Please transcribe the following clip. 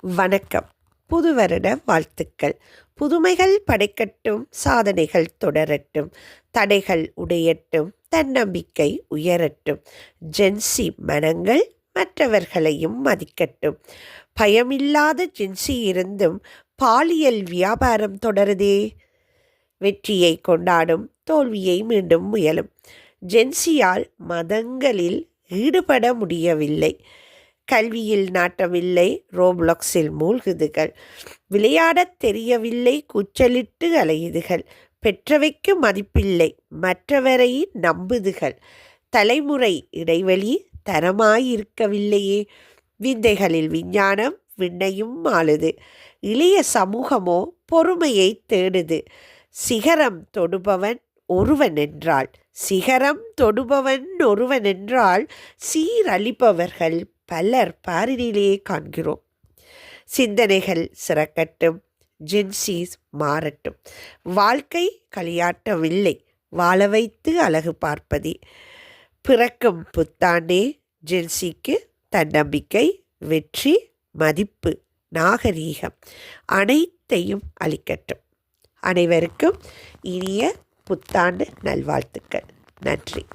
வணக்கம். புது வருட வாழ்த்துக்கள். புதுமைகள் படைக்கட்டும், சாதனைகள் தொடரட்டும், தடைகள் உடையட்டும், தன்னம்பிக்கை உயரட்டும், ஜென்சி மனங்கள் மற்றவர்களையும் மதிக்கட்டும். பயமில்லாத ஜென்சி இருந்தும் பாலியல் வியாபாரம் தொடருதே. வெற்றியை கொண்டாடும், தோல்வியை மீண்டும் முயலும். ஜென்சியால் மதங்களில் ஈடுபட முடியவில்லை. கல்வியில் நாட்டமில்லை, ரோப்ளாக்ஸில் மூழ்குதுகள். விளையாடத் தெரியவில்லை, கூச்சலிட்டு அலையுதுகள். பெற்றவைக்கு மதிப்பில்லை, மற்றவரை நம்புதுகள். தலைமுறை இடைவெளி தரமாயிருக்கவில்லையே. விந்தைகளில் விஞ்ஞானம் விண்ணையும் ஆளுது. இளைய சமூகமோ பொறுமையை தேடுது. சிகரம் தொடுபவன் ஒருவனென்றால் சீரழிப்பவர்கள் பலர் பாரினிலே காண்கிறோம். சிந்தனைகள் சிறக்கட்டும், ஜென்சிஸ் மாறட்டும். வாழ்க்கை களியாட்டமில்லை, வாழ வைத்து அழகு பார்ப்பதே. பிறக்கும் புத்தாண்டே ஜென்சிக்கு தன்னம்பிக்கை, வெற்றி, மதிப்பு, நாகரீகம் அனைத்தையும் அளிக்கட்டும். அனைவருக்கும் இனிய புத்தாண்டு நல்வாழ்த்துக்கள். நன்றி.